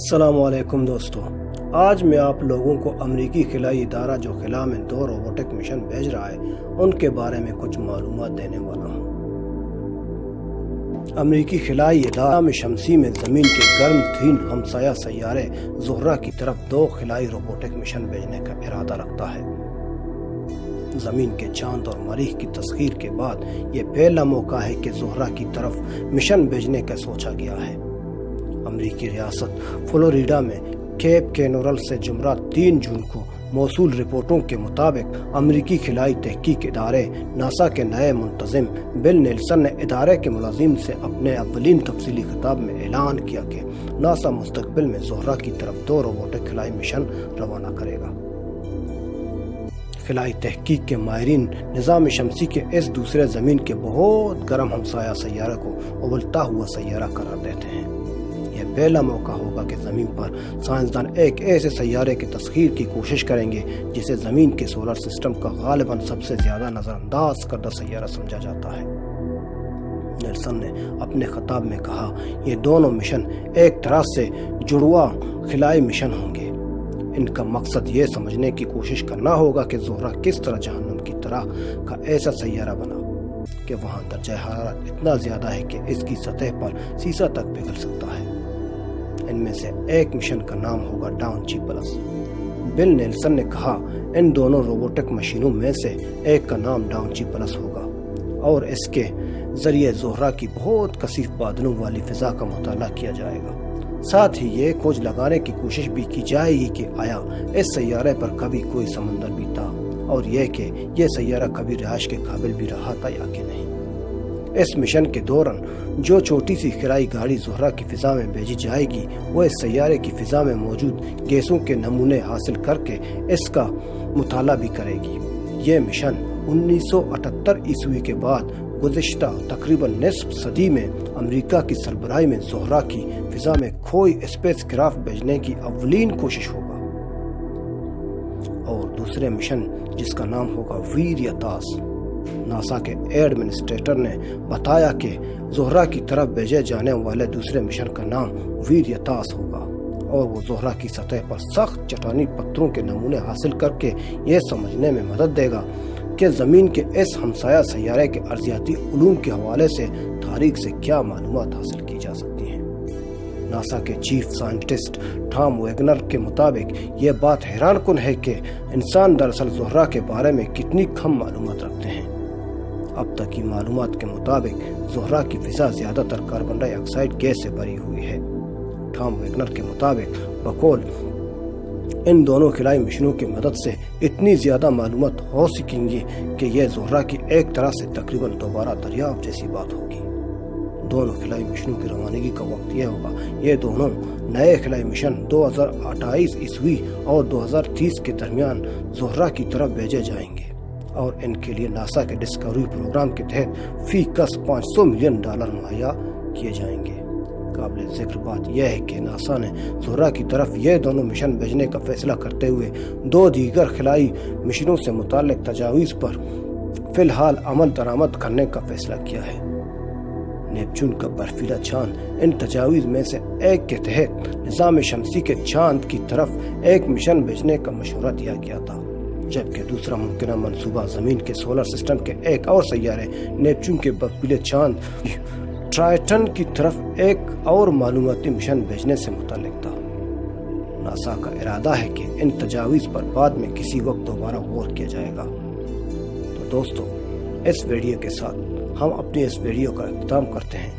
السلام علیکم دوستو، آج میں آپ لوگوں کو امریکی خلائی ادارہ جو خلا میں 2 روبوٹک مشن بھیج رہا ہے ان کے بارے میں کچھ معلومات دینے والا ہوں۔ امریکی خلائی ادارہ شمسی میں زمین کے گرم ترین ہمسایہ سیارے زہرہ کی طرف 2 خلائی روبوٹک مشن بھیجنے کا ارادہ رکھتا ہے۔ زمین کے چاند اور مریخ کی تسخیر کے بعد یہ پہلا موقع ہے کہ زہرہ کی طرف مشن بھیجنے کا سوچا گیا ہے۔ امریکی ریاست فلوریڈا میں کیپ کینورل سے جمعرات 3 جون کو موصول رپورٹوں کے مطابق امریکی خلائی تحقیق ادارے ناسا کے نئے منتظم بل نیلسن نے ادارے کے ملازم سے اپنے اولین تفصیلی خطاب میں اعلان کیا کہ ناسا مستقبل میں زہرہ کی طرف 2 روبوٹک خلائی مشن روانہ کرے گا۔ خلائی تحقیق کے ماہرین نظام شمسی کے اس دوسرے زمین کے بہت گرم ہمسایہ سیارے کو ابلتا ہوا سیارہ قرار دیتے ہیں۔ یہ پہلا موقع ہوگا کہ زمین پر سائنسدان ایک ایسے سیارے کی تسخیر کی کوشش کریں گے جسے زمین کے سولر سسٹم کا غالباً سب سے زیادہ نظر انداز کردہ سیارہ سمجھا جاتا ہے۔ نیلسن نے اپنے خطاب میں کہا، یہ دونوں مشن ایک طرح سے جڑواں خلائی مشن ہوں گے۔ ان کا مقصد یہ سمجھنے کی کوشش کرنا ہوگا کہ زہرہ کس طرح جہنم کی طرح کا ایسا سیارہ بنا کہ وہاں درجہ حرارت اتنا زیادہ ہے کہ اس کی سطح پر سیسا تک پگھل سکتا ہے۔ ان میں سے ایک مشن کا نام ہوگا ڈاون جی پلس۔ بل نیلسن نے کہا، ان دونوں روبوٹک مشینوں میں سے ایک کا نام ڈاون جی پلس ہوگا اور اس کے ذریعے زہرہ کی بہت کثیف بادلوں والی فضا کا مطالعہ کیا جائے گا۔ ساتھ ہی یہ کھوج لگانے کی کوشش بھی کی جائے گی کہ آیا اس سیارے پر کبھی کوئی سمندر بھی تھا اور یہ کہ یہ سیارہ کبھی رہائش کے قابل بھی رہا تھا یا کہ نہیں۔ اس مشن کے دوران جو چھوٹی سی خلائی گاڑی زہرہ کی فضا میں بھیجی جائے گی وہ اس سیارے کی فضا میں موجود گیسوں کے نمونے حاصل کر کے اس کا مطالعہ بھی کرے گی۔ یہ مشن 1978 عیسوی کے بعد گزشتہ تقریباً نصف صدی میں امریکہ کی سربراہی میں زہرہ کی فضا میں کوئی اسپیس کرافٹ بھیجنے کی اولین کوشش ہوگا۔ اور دوسرے مشن جس کا نام ہوگا ویریتاس، ناسا کے ایڈمنسٹریٹر نے بتایا کہ زہرہ کی طرف بھیجے جانے والے دوسرے مشن کا نام ویریتاس ہوگا اور وہ زہرہ کی سطح پر سخت چٹانی پتھروں کے نمونے حاصل کر کے یہ سمجھنے میں مدد دے گا کہ زمین کے اس ہمسایہ سیارے کے ارضیاتی علوم کے حوالے سے تاریخ سے کیا معلومات حاصل کی جا سکتی ہیں۔ ناسا کے چیف سائنٹسٹ ٹام ویگنر کے مطابق یہ بات حیران کن ہے کہ انسان دراصل زہرہ کے بارے میں کتنی کم معلومات رکھتے ہیں۔ اب تک کی معلومات کے مطابق زہرہ کی فضا زیادہ تر کاربن ڈائی آکسائڈ گیس سے بھری ہوئی ہے۔ ٹام ویگنر کے مطابق بقول ان دونوں خلائی مشنوں کی مدد سے اتنی زیادہ معلومات ہو سکیں گی کہ یہ زہرہ کی ایک طرح سے تقریباً دوبارہ دریافت جیسی بات ہوگی۔ دونوں خلائی مشنوں کی روانگی کا وقت یہ ہوگا، یہ دونوں نئے خلائی مشن 2028 عیسوی اور 2030 کے درمیان زہرہ کی طرف بھیجے جائیں گے اور ان کے لیے ناسا کے ڈسکوری پروگرام کے تحت فی کس $500 ملین مہیا کیے جائیں گے۔ قابل ذکر بات یہ ہے کہ ناسا نے زہرہ کی طرف یہ دونوں مشن بھیجنے کا فیصلہ کرتے ہوئے 2 دیگر خلائی مشنوں سے متعلق تجاویز پر فی الحال عمل درآمد کرنے کا فیصلہ کیا ہے۔ نیپچون کا برفیلا چاند ان تجاویز میں سے ایک کے تحت نظام شمسی کے چاند کی طرف ایک مشن بھیجنے کا مشورہ دیا گیا تھا، جبکہ دوسرا ممکنہ منصوبہ زمین کے سولر سسٹم کے ایک اور سیارے نیپچون کے برفیلے چاند ٹرائٹن کی طرف ایک اور معلوماتی مشن بھیجنے سے متعلق تھا۔ ناسا کا ارادہ ہے کہ ان تجاویز پر بعد میں کسی وقت دوبارہ غور کیا جائے گا۔ تو دوستو، اس ویڈیو کے ساتھ ہم اپنی اس ویڈیو کا اختتام کرتے ہیں۔